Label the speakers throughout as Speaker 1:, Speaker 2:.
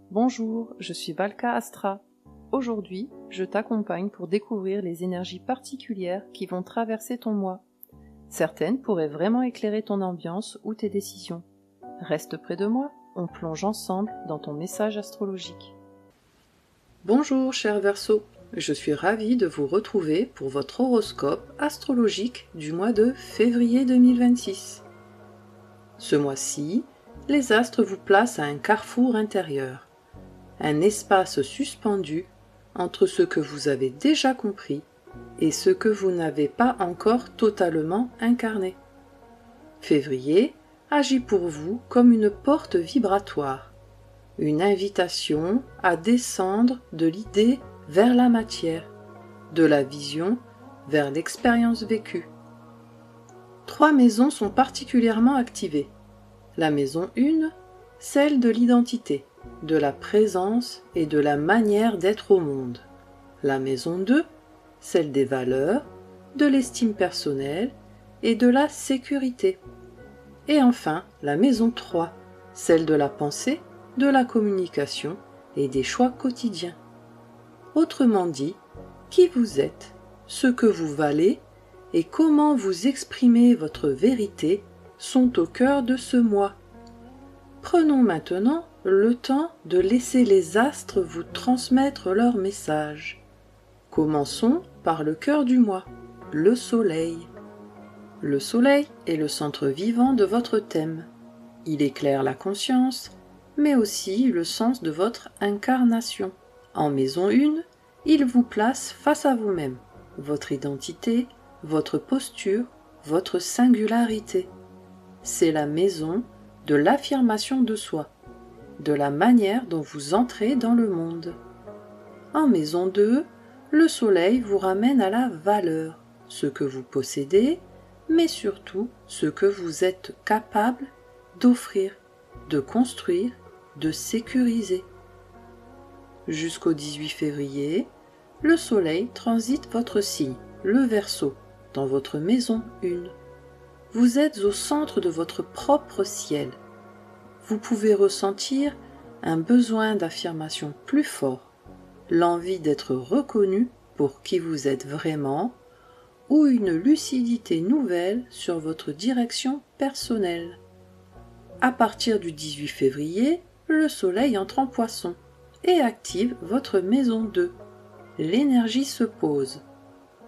Speaker 1: Bonjour, je suis Valka Astra. Aujourd'hui, je t'accompagne pour découvrir les énergies particulières qui vont traverser ton mois. Certaines pourraient vraiment éclairer ton ambiance ou tes décisions. Reste près de moi, on plonge ensemble dans ton message astrologique. Bonjour cher Verseau, je suis ravie de vous retrouver pour votre horoscope astrologique du mois de février 2026. Ce mois-ci, les astres vous placent à un carrefour intérieur, un espace suspendu entre ce que vous avez déjà compris et ce que vous n'avez pas encore totalement incarné. Février agit pour vous comme une porte vibratoire, une invitation à descendre de l'idée vers la matière, de la vision vers l'expérience vécue. 3 maisons sont particulièrement activées. La maison 1, celle de l'identité, de la présence et de la manière d'être au monde. La maison 2, celle des valeurs, de l'estime personnelle et de la sécurité. Et enfin, la maison 3, celle de la pensée, de la communication et des choix quotidiens. Autrement dit, qui vous êtes, ce que vous valez et comment vous exprimez votre vérité sont au cœur de ce mois. Prenons maintenant le temps de laisser les astres vous transmettre leur message. Commençons par le cœur du mois, le soleil. Le soleil est le centre vivant de votre thème. Il éclaire la conscience, mais aussi le sens de votre incarnation. En maison 1, il vous place face à vous-même, votre identité, votre posture, votre singularité. C'est la maison de l'affirmation de soi, de la manière dont vous entrez dans le monde. En maison 2, le soleil vous ramène à la valeur, ce que vous possédez, mais surtout ce que vous êtes capable d'offrir, de construire, de sécuriser. Jusqu'au 18 février, le soleil transite votre signe, le Verseau, dans votre maison 1. Vous êtes au centre de votre propre ciel. Vous pouvez ressentir un besoin d'affirmation plus fort, l'envie d'être reconnu pour qui vous êtes vraiment, ou une lucidité nouvelle sur votre direction personnelle. À partir du 18 février, le soleil entre en Poisson et active votre maison 2. L'énergie se pose.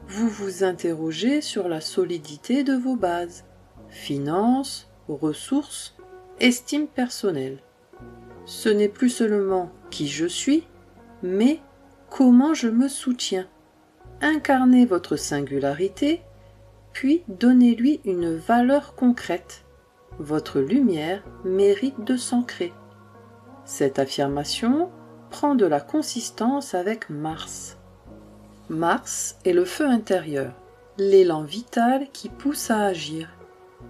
Speaker 1: Vous vous interrogez sur la solidité de vos bases, finances, ressources, estime personnelle. Ce n'est plus seulement qui je suis, mais comment je me soutiens. Incarnez votre singularité, puis donnez-lui une valeur concrète. Votre lumière mérite de s'ancrer. Cette affirmation prend de la consistance avec Mars. Mars est le feu intérieur, l'élan vital qui pousse à agir.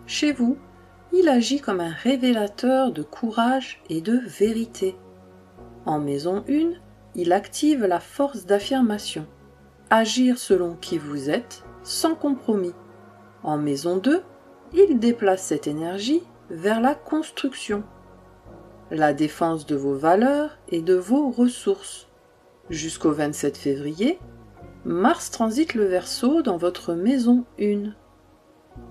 Speaker 1: Chez vous, il agit comme un révélateur de courage et de vérité. En maison 1, il active la force d'affirmation. Agir selon qui vous êtes, sans compromis. En maison 2, il déplace cette énergie vers la construction, la défense de vos valeurs et de vos ressources. Jusqu'au 27 février, Mars transite le Verseau dans votre maison 1.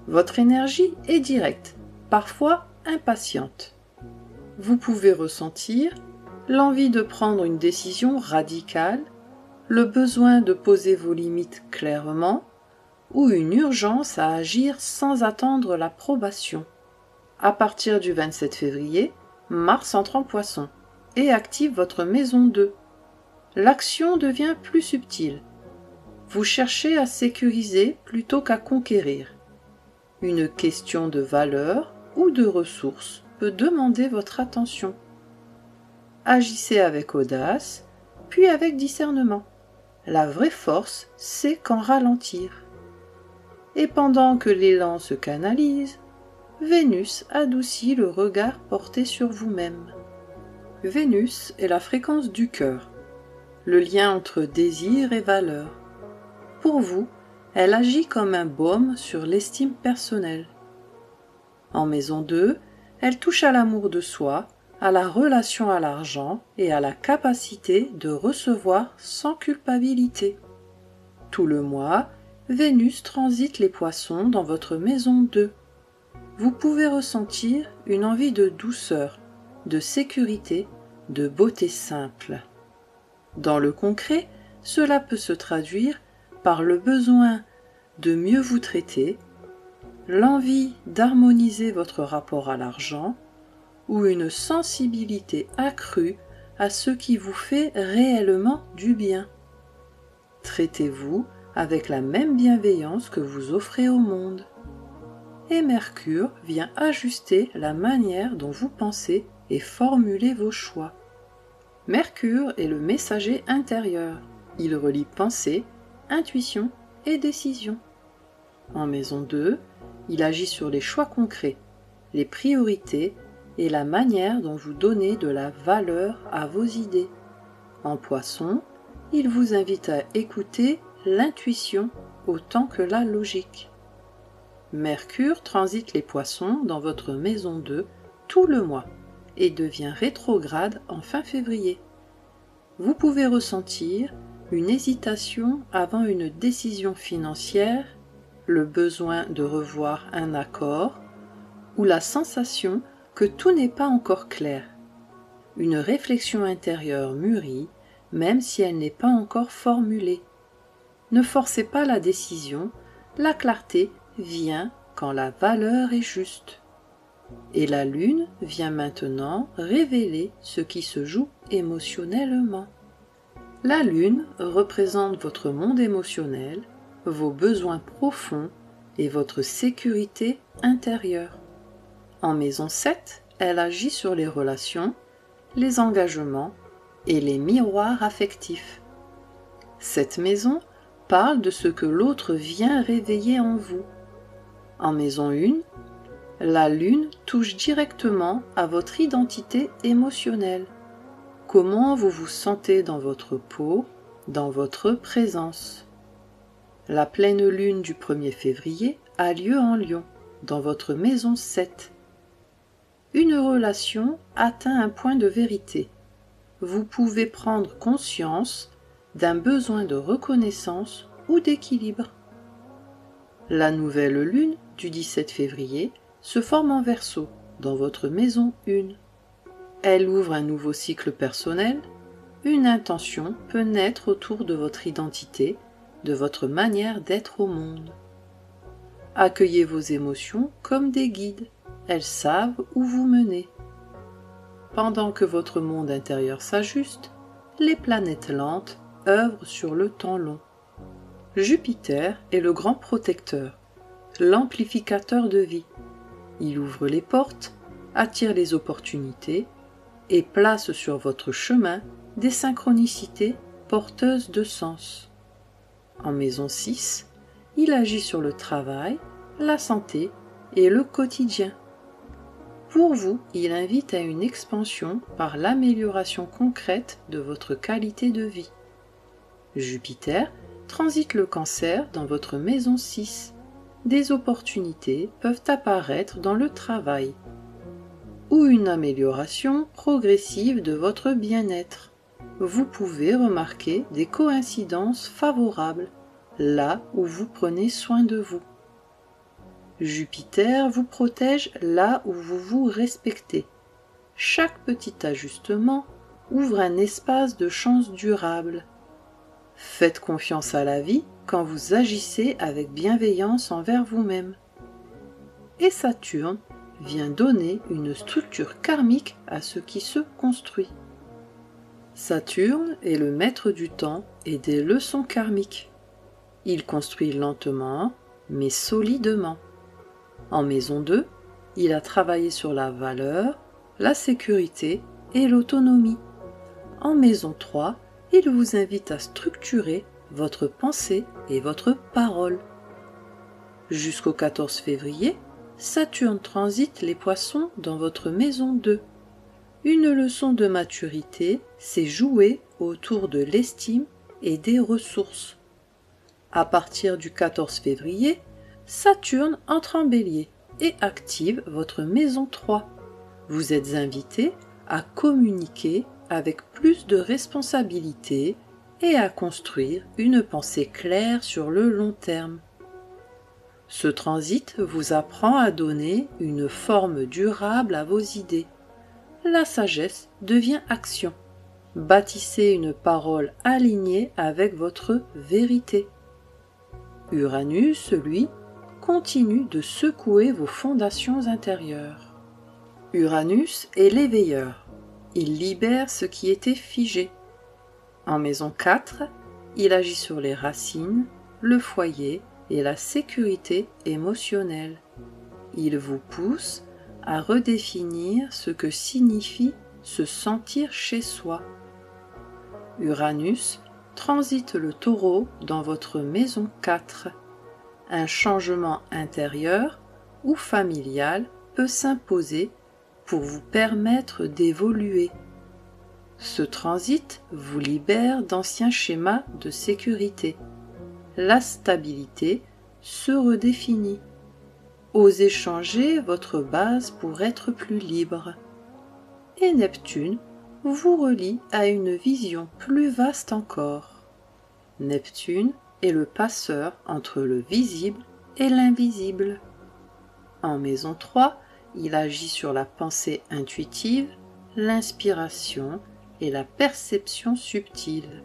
Speaker 1: Votre énergie est directe, parfois impatiente. Vous pouvez ressentir l'envie de prendre une décision radicale, le besoin de poser vos limites clairement, ou une urgence à agir sans attendre l'approbation. À partir du 27 février, Mars entre en Poisson et active votre maison 2. L'action devient plus subtile. Vous cherchez à sécuriser plutôt qu'à conquérir. Une question de valeur ou de ressources peut demander votre attention. Agissez avec audace, puis avec discernement. La vraie force, c'est qu'en ralentir. Et pendant que l'élan se canalise, Vénus adoucit le regard porté sur vous-même. Vénus est la fréquence du cœur, le lien entre désir et valeur. Pour vous, elle agit comme un baume sur l'estime personnelle. En maison 2, elle touche à l'amour de soi, à la relation à l'argent et à la capacité de recevoir sans culpabilité. Tout le mois, Vénus transite les Poissons dans votre maison 2. Vous pouvez ressentir une envie de douceur, de sécurité, de beauté simple. Dans le concret, cela peut se traduire par le besoin de mieux vous traiter, l'envie d'harmoniser votre rapport à l'argent ou une sensibilité accrue à ce qui vous fait réellement du bien. Traitez-vous avec la même bienveillance que vous offrez au monde. Et Mercure vient ajuster la manière dont vous pensez et formulez vos choix. Mercure est le messager intérieur. Il relie pensée, intuition et décision. En maison 2, il agit sur les choix concrets, les priorités et la manière dont vous donnez de la valeur à vos idées. En Poisson, il vous invite à écouter l'intuition autant que la logique. Mercure transite les Poissons dans votre maison 2 tout le mois et devient rétrograde en fin février. Vous pouvez ressentir une hésitation avant une décision financière, le besoin de revoir un accord ou la sensation que tout n'est pas encore clair. Une réflexion intérieure mûrit, même si elle n'est pas encore formulée. Ne forcez pas la décision, la clarté vient quand la valeur est juste. Et la Lune vient maintenant révéler ce qui se joue émotionnellement. La Lune représente votre monde émotionnel, vos besoins profonds et votre sécurité intérieure. En maison 7, elle agit sur les relations, les engagements et les miroirs affectifs. Cette maison parle de ce que l'autre vient réveiller en vous. En maison 1, la Lune touche directement à votre identité émotionnelle. Comment vous vous sentez dans votre peau, dans votre présence. La pleine lune du 1er février a lieu en Lion, dans votre maison 7. Une relation atteint un point de vérité. Vous pouvez prendre conscience d'un besoin de reconnaissance ou d'équilibre. La nouvelle lune du 17 février se forme en Verseau, dans votre maison 1. Elle ouvre un nouveau cycle personnel. Une intention peut naître autour de votre identité, de votre manière d'être au monde. Accueillez vos émotions comme des guides. Elles savent où vous mener. Pendant que votre monde intérieur s'ajuste, les planètes lentes œuvrent sur le temps long. Jupiter est le grand protecteur, l'amplificateur de vie. Il ouvre les portes, attire les opportunités et place sur votre chemin des synchronicités porteuses de sens. En maison 6, il agit sur le travail, la santé et le quotidien. Pour vous, il invite à une expansion par l'amélioration concrète de votre qualité de vie. Jupiter transite le Cancer dans votre maison 6. Des opportunités peuvent apparaître dans le travail ou une amélioration progressive de votre bien-être. Vous pouvez remarquer des coïncidences favorables là où vous prenez soin de vous. Jupiter vous protège là où vous vous respectez. Chaque petit ajustement ouvre un espace de chance durable. Faites confiance à la vie quand vous agissez avec bienveillance envers vous-même. Et Saturne vient donner une structure karmique à ce qui se construit. Saturne est le maître du temps et des leçons karmiques. Il construit lentement, mais solidement. En maison 2, il a travaillé sur la valeur, la sécurité et l'autonomie. En maison 3, il vous invite à structurer votre pensée et votre parole. Jusqu'au 14 février, Saturne transite les Poissons dans votre maison 2. Une leçon de maturité s'est jouée autour de l'estime et des ressources. À partir du 14 février, Saturne entre en Bélier et active votre maison 3. Vous êtes invité à communiquer avec plus de responsabilité et à construire une pensée claire sur le long terme. Ce transit vous apprend à donner une forme durable à vos idées. La sagesse devient action. Bâtissez une parole alignée avec votre vérité. Uranus, lui, continue de secouer vos fondations intérieures. Uranus est l'éveilleur. Il libère ce qui était figé. En maison 4, il agit sur les racines, le foyer et la sécurité émotionnelle. Il vous pousse à redéfinir ce que signifie se sentir chez soi. Uranus transite le Taureau dans votre maison 4. Un changement intérieur ou familial peut s'imposer pour vous permettre d'évoluer. Ce transit vous libère d'anciens schémas de sécurité. La stabilité se redéfinit. Osez changer votre base pour être plus libre. Et Neptune vous relie à une vision plus vaste encore. Neptune est le passeur entre le visible et l'invisible. En maison 3, il agit sur la pensée intuitive, l'inspiration et la perception subtile.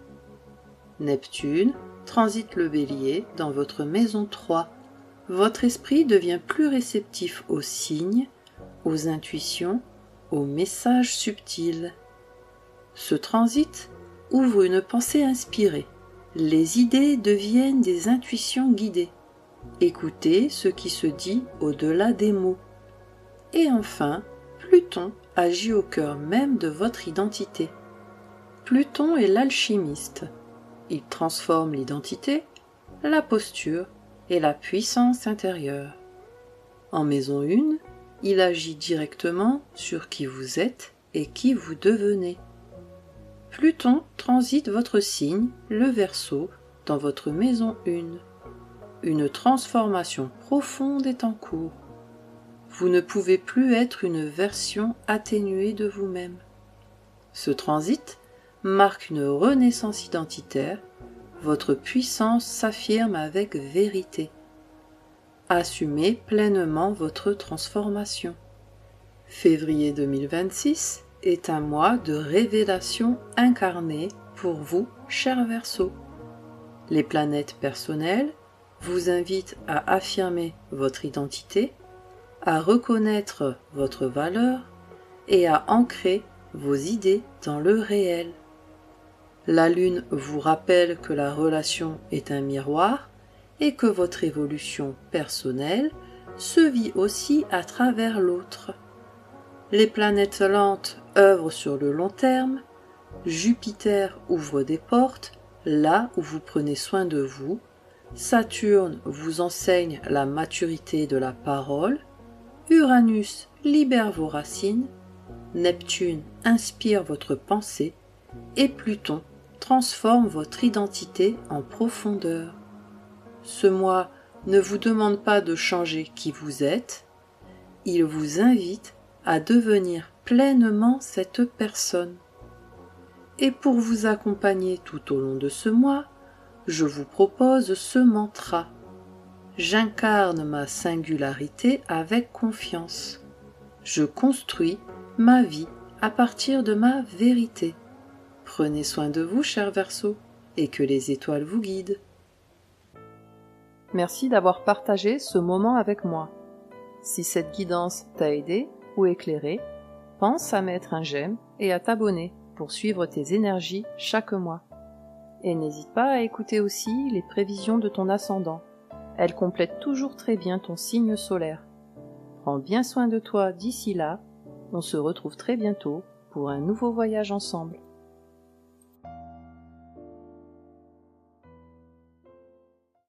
Speaker 1: Neptune transite le Bélier dans votre maison 3. Votre esprit devient plus réceptif aux signes, aux intuitions, aux messages subtils. Ce transit ouvre une pensée inspirée. Les idées deviennent des intuitions guidées. Écoutez ce qui se dit au-delà des mots. Et enfin, Pluton agit au cœur même de votre identité. Pluton est l'alchimiste. Il transforme l'identité, la posture et la puissance intérieure. En maison 1, il agit directement sur qui vous êtes et qui vous devenez. Pluton transite votre signe, le Verseau, dans votre maison 1. Une transformation profonde est en cours. Vous ne pouvez plus être une version atténuée de vous-même. Ce transit marque une renaissance identitaire. Votre puissance s'affirme avec vérité. Assumez pleinement votre transformation. Février 2026 est un mois de révélation incarnée pour vous, cher Verseau. Les planètes personnelles vous invitent à affirmer votre identité, à reconnaître votre valeur et à ancrer vos idées dans le réel. La Lune vous rappelle que la relation est un miroir et que votre évolution personnelle se vit aussi à travers l'autre. Les planètes lentes œuvrent sur le long terme. Jupiter ouvre des portes là où vous prenez soin de vous. Saturne vous enseigne la maturité de la parole. Uranus libère vos racines. Neptune inspire votre pensée. Et Pluton transforme votre identité en profondeur. Ce mois ne vous demande pas de changer qui vous êtes. Il vous invite à devenir pleinement cette personne. Et pour vous accompagner tout au long de ce mois, je vous propose ce mantra. J'incarne ma singularité avec confiance. Je construis ma vie à partir de ma vérité. Prenez soin de vous, cher Verseau, et que les étoiles vous guident. Merci d'avoir partagé ce moment avec moi. Si cette guidance t'a aidé ou éclairé, pense à mettre un j'aime et à t'abonner pour suivre tes énergies chaque mois. Et n'hésite pas à écouter aussi les prévisions de ton ascendant. Elles complètent toujours très bien ton signe solaire. Prends bien soin de toi d'ici là. On se retrouve très bientôt pour un nouveau voyage ensemble.